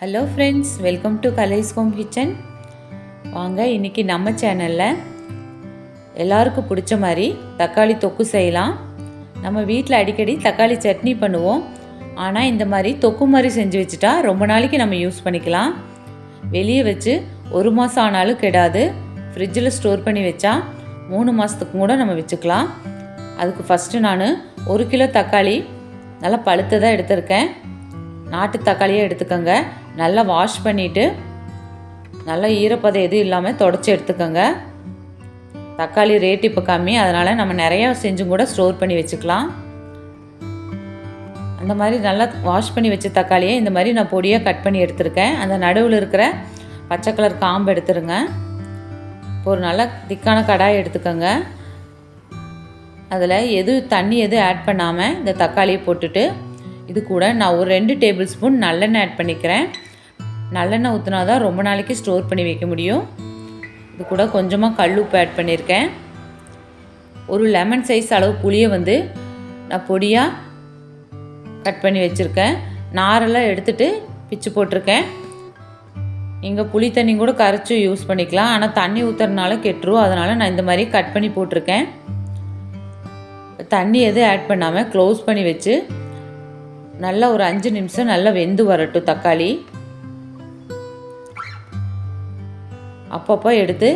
Hello friends, welcome to கலைஸ் home kitchen. வாங்க, இன்றைக்கி நம்ம சேனலில் எல்லாருக்கும் பிடிச்ச மாதிரி தக்காளி தொக்கு செய்யலாம். நம்ம வீட்டில் அடிக்கடி தக்காளி சட்னி பண்ணுவோம். ஆனால் இந்த மாதிரி தொக்கு மாதிரி செஞ்சு வச்சுட்டா ரொம்ப நாளைக்கு நம்ம யூஸ் பண்ணிக்கலாம். வெளியே வச்சு 1 மாதம் ஆனாலும் கெடாது. ஃப்ரிட்ஜில் ஸ்டோர் பண்ணி வச்சா 3 மாதத்துக்கு கூட நம்ம வச்சுக்கலாம். அதுக்கு ஃபஸ்ட்டு நான் 1 கிலோ தக்காளி நல்லா பழுத்ததாக எடுத்திருக்கேன். நாட்டு தக்காளியே எடுத்துக்கோங்க. நல்லா வாஷ் பண்ணிவிட்டு நல்லா ஈரப்பதம் எதுவும் இல்லாமல் தொடச்சி எடுத்துக்கோங்க. தக்காளி ரேட் இப்போ கம்மி, அதனால் நம்ம நிறையா செஞ்சும் கூட ஸ்டோர் பண்ணி வச்சுக்கலாம். அந்த மாதிரி நல்லா வாஷ் பண்ணி வச்ச தக்காளியை இந்த மாதிரி நான் பொடியாக கட் பண்ணி எடுத்துருக்கேன். அந்த நடுவில் இருக்கிற பச்சை கலர் காம்பு எடுத்துருங்க. இப்போ ஒரு நல்லா திக்கான கடாயை எடுத்துக்கோங்க. அதில் தண்ணி எதுவும் ஆட் பண்ணாமல் இந்த தக்காளியை போட்டுட்டு இது கூட நான் ஒரு 2 டேபிள் ஸ்பூன் நல்லெண்ணெய் ஆட் பண்ணிக்கிறேன். நல்லெண்ணெய் ஊற்றினா தான் ரொம்ப நாளைக்கு ஸ்டோர் பண்ணி வைக்க முடியும். இது கூட கொஞ்சமாக கல் உப்பு ஆட் பண்ணியிருக்கேன். ஒரு லெமன் சைஸ் அளவு புளியை நான் பொடியாக கட் பண்ணி வச்சுருக்கேன். நாரெல்லாம் எடுத்துகிட்டு பிச்சு போட்டிருக்கேன். நீங்கள் புளி தண்ணி கூட கரைச்சி யூஸ் பண்ணிக்கலாம். ஆனால் தண்ணி ஊற்றுறதுனால கெட்டுரும். அதனால் நான் இந்த மாதிரி கட் பண்ணி போட்டிருக்கேன். தண்ணி எதுவும் ஆட் பண்ணாமல் க்ளோஸ் பண்ணி வச்சு நல்லா ஒரு 5 நிமிஷம் நல்லா வெந்து வரட்டும். தக்காளி அப்பப்போ எடுத்து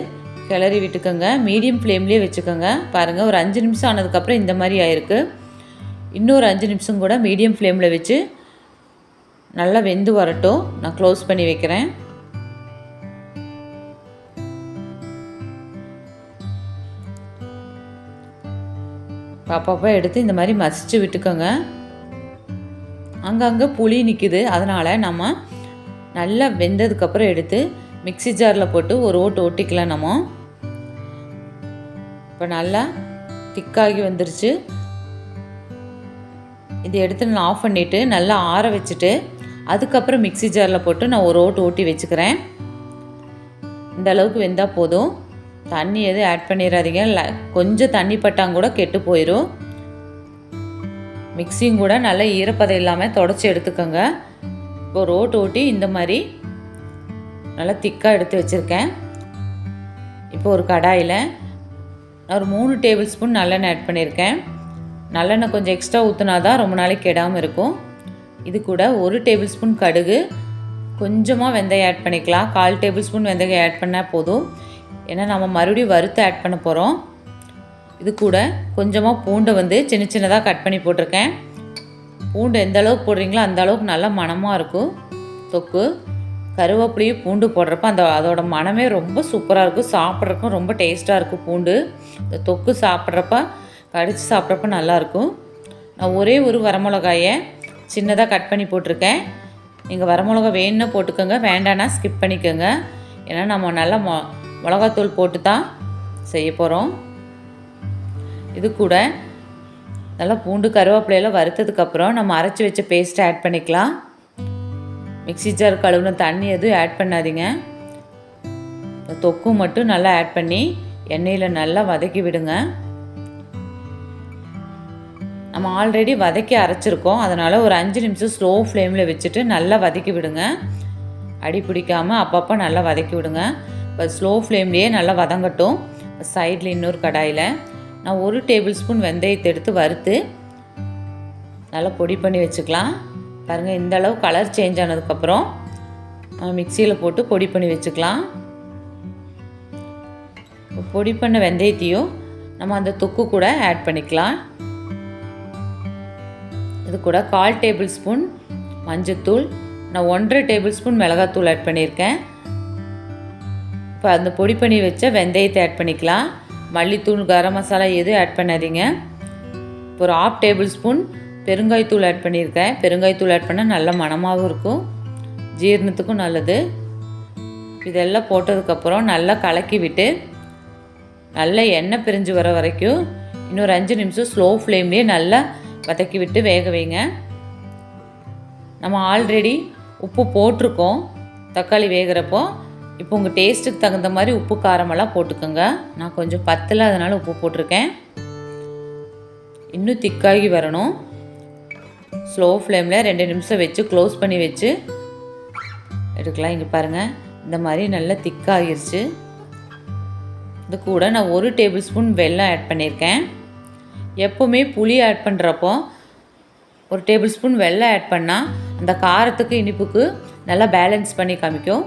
கிளறி விட்டுக்கோங்க. மீடியம் ஃப்ளேம்லேயே வச்சுக்கோங்க. பாருங்கள், ஒரு 5 நிமிஷம் ஆனதுக்கப்புறம் இந்த மாதிரி ஆயிருக்கு. இன்னொரு 5 நிமிஷம் கூட மீடியம் ஃப்ளேமில் வச்சு நல்லா வெந்து வரட்டும். நான் க்ளோஸ் பண்ணி வைக்கிறேன். அப்பப்போ எடுத்து இந்த மாதிரி மசிச்சு விட்டுக்கோங்க. அங்கங்கே புளி நிற்குது, அதனால் நம்ம நல்லா வெந்ததுக்கப்புறம் எடுத்து மிக்ஸி ஜாரில் போட்டு ஒரு ஓட்டிக்கலாம். நம்ம இப்போ நல்லா திக்காகி வந்துருச்சு. இதை எடுத்து நான் ஆஃப் பண்ணிவிட்டு நல்லா ஆற வச்சுட்டு அதுக்கப்புறம் மிக்ஸி ஜாரில் போட்டு நான் ஒரு ஓட்டி வச்சுக்கிறேன். இந்த அளவுக்கு வெந்தால் போதும். தண்ணி எதுவும் ஆட் பண்ணிடாதீங்க. கொஞ்சம் தண்ணி பட்டாங்க கூட கெட்டு போயிடும். மிக்ஸியும் கூட நல்லா ஈரப்பதம் இல்லாமல் தொடச்சி எடுத்துக்கோங்க. இப்போ ஒரு ஓட்டி இந்த மாதிரி நல்லா திக்காக எடுத்து வச்சுருக்கேன். இப்போ ஒரு கடாயில் நான் ஒரு 3 டேபிள் ஸ்பூன் நல்லெண்ணெய் ஆட் பண்ணியிருக்கேன். நல்லெண்ணெய் கொஞ்சம் எக்ஸ்ட்ரா ஊற்றினா தான் ரொம்ப நாளைக்கு கெடாமல் இருக்கும். இது கூட 1 டேபிள் ஸ்பூன் கடுகு, கொஞ்சமாக வெந்தயம் ஆட் பண்ணிக்கலாம். 1/4 டேபிள் ஸ்பூன் வெந்தயம் ஆட் பண்ணால் போதும். ஏன்னா நம்ம மறுபடியும் வறுத்து ஆட் பண்ண போகிறோம். இது கூட கொஞ்சமாக பூண்டை சின்ன சின்னதாக கட் பண்ணி போட்டிருக்கேன். பூண்டு எந்த அளவுக்கு போடுறீங்களோ அந்த அளவுக்கு நல்லா மணமாக இருக்கும் தொக்கு. கருவேப்பிலையும் பூண்டு போடுறப்ப அதோட மணமே ரொம்ப சூப்பராக இருக்கும். சாப்பிட்றதுக்கும் ரொம்ப டேஸ்ட்டாக இருக்கும். பூண்டு இந்த தொக்கு சாப்பிட்றப்ப கடித்து சாப்பிட்றப்ப நல்லாயிருக்கும். நான் ஒரே ஒரு வரமிளகாயை சின்னதாக கட் பண்ணி போட்டிருக்கேன். நீங்கள் வரமிளகா வேணுன்னா போட்டுக்கோங்க, வேண்டான்னா ஸ்கிப் பண்ணிக்கோங்க. ஏன்னா நம்ம நல்லா மிளகாத்தூள் போட்டு தான் செய்ய போகிறோம். இது கூட நல்லா பூண்டு கருவேப்பிலையெல்லாம் வறுத்ததுக்கப்புறம் நம்ம அரைச்சி வச்ச பேஸ்ட்டை ஆட் பண்ணிக்கலாம். மிக்ஸி ஜார் கழுவுன தண்ணி எதுவும் ஆட் பண்ணாதீங்க. தொக்கு மட்டும் நல்லா ஆட் பண்ணி எண்ணெயில் நல்லா வதக்கி விடுங்க. நம்ம ஆல்ரெடி வதக்கி அரைச்சிருக்கோம், அதனால் ஒரு 5 நிமிஷம் ஸ்லோ ஃப்ளேமில் வச்சுட்டு நல்லா வதக்கி விடுங்க. அடி பிடிக்காமல் அப்பப்போ நல்லா வதக்கி விடுங்க. இப்போ ஸ்லோ ஃப்ளேம்லேயே நல்லா வதங்கட்டும். சைடில் இன்னொரு கடாயில் நான் 1 டேபிள் ஸ்பூன் வெந்தயத்தை எடுத்து வறுத்து நல்லா பொடி பண்ணி வச்சுக்கலாம். பாருங்கள், இந்த அளவு கலர் சேஞ்ச் ஆனதுக்கப்புறம் நம்ம மிக்சியில் போட்டு பொடி பண்ணி வச்சுக்கலாம். பொடி பண்ண வெந்தயத்தையும் நம்ம அந்த தொக்கு கூட ஆட் பண்ணிக்கலாம். இது கூட 1/4 டேபிள் ஸ்பூன் மஞ்சத்தூள், நான் 1.5 டேபிள் ஸ்பூன் மிளகாத்தூள் ஆட் பண்ணியிருக்கேன். இப்போ அந்த பொடி பண்ணி வச்ச வெந்தயத்தை ஆட் பண்ணிக்கலாம். மல்லித்தூள், கரம் மசாலா எதுவும் ஆட் பண்ணாதீங்க. இப்போ ஒரு 1/2 டேபிள் ஸ்பூன் பெருங்காயத்தூள் ஆட் பண்ணியிருக்கேன். பெருங்காயத்தூள் ஆட் பண்ணால் நல்ல மணமாகவும் இருக்கும், ஜீரணத்துக்கும் நல்லது. இதெல்லாம் போட்டதுக்கப்புறம் நல்லா கலக்கி விட்டு நல்லா எண்ணெய் பிரிஞ்சு வர வரைக்கும் இன்னொரு 5 நிமிஷம் ஸ்லோ ஃப்ளேம்லேயே நல்லா வதக்கி விட்டு வேக வைங்க. நம்ம ஆல்ரெடி உப்பு போட்டிருக்கோம் தக்காளி வேகிறப்போ. இப்போ உங்கள் டேஸ்ட்டுக்கு தகுந்த மாதிரி உப்பு காரமெல்லாம் போட்டுக்கோங்க. நான் கொஞ்சம் பத்தலை, அதனால் உப்பு போட்டிருக்கேன். இன்னும் திக்காகி வரணும். ஸ்லோ ஃப்ளேமில் 2 நிமிஷம் வச்சு க்ளோஸ் பண்ணி வச்சு எடுக்கலாம். இங்கே பாருங்கள், இந்த மாதிரி நல்லா திக்காகிருச்சு. இது கூட நான் 1 டேபிள் ஸ்பூன் வெல்லம் ஆட் பண்ணியிருக்கேன். எப்போவுமே புளி ஆட் பண்ணுறப்போ 1 டேபிள் ஸ்பூன் வெல்லம் ஆட் பண்ணால் அந்த காரத்துக்கு இனிப்புக்கு நல்லா பேலன்ஸ் பண்ணி காமிக்கும்.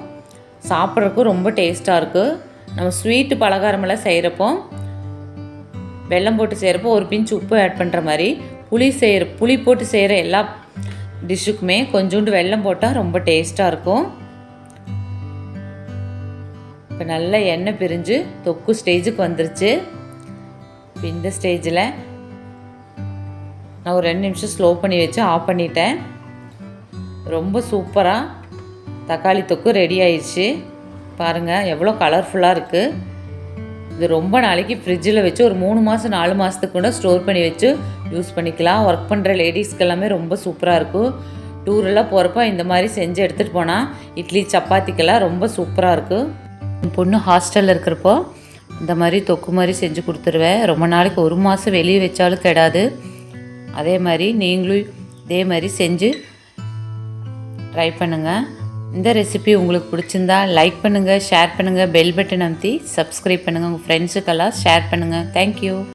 சாப்பிட்றதுக்கும் ரொம்ப டேஸ்ட்டாக இருக்குது. நம்ம ஸ்வீட்டு பலகாரமெல்லாம் செய்கிறப்போ வெல்லம் போட்டு செய்கிறப்போ ஒரு பிஞ்ச் உப்பு ஆட் பண்ணுற மாதிரி புளி போட்டு செய்கிற எல்லா டிஷ்ஷுக்குமே கொஞ்சோண்டு வெல்லம் போட்டால் ரொம்ப டேஸ்ட்டாக இருக்கும். இப்போ நல்லா எண்ணெய் பிரிஞ்சு தொக்கு ஸ்டேஜுக்கு வந்துருச்சு. இப்போ இந்த ஸ்டேஜில் நான் ஒரு 2 நிமிஷம் ஸ்லோ பண்ணி வச்சு ஆஃப் பண்ணிட்டேன். ரொம்ப சூப்பராக தக்காளி தொக்கு ரெடி ஆயிடுச்சு. பாருங்கள் எவ்வளோ கலர்ஃபுல்லாக இருக்குது. இது ரொம்ப நாளைக்கு ஃப்ரிட்ஜில் வச்சு ஒரு 3 மாதம் 4 மாதத்துக்கு கூட ஸ்டோர் பண்ணி வச்சு யூஸ் பண்ணிக்கலாம். ஒர்க் பண்ணுற லேடிஸ்க்கு எல்லாமே ரொம்ப சூப்பராக இருக்கும். டூரெல்லாம் போகிறப்ப இந்த மாதிரி செஞ்சு எடுத்துகிட்டு போனால் இட்லி சப்பாத்திக்கெல்லாம் ரொம்ப சூப்பராக இருக்கும். என் பொண்ணு ஹாஸ்டலில் இருக்கிறப்போ இந்த மாதிரி தொக்கு மாதிரி செஞ்சு கொடுத்துருவேன். ரொம்ப நாளைக்கு 1 மாதம் வெளியே வச்சாலும் கெடாது. அதே மாதிரி நீங்களும் இதே மாதிரி செஞ்சு ட்ரை பண்ணுங்கள். இந்த ரெசிபி உங்களுக்கு பிடிச்சிருந்தா லைக் பண்ணுங்கள், ஷேர் பண்ணுங்கள், பெல் பட்டன் அமுத்தி சப்ஸ்கிரைப் பண்ணுங்கள். உங்கள் ஃப்ரெண்ட்ஸுக்கெல்லாம் ஷேர் பண்ணுங்கள். தேங்க்யூ.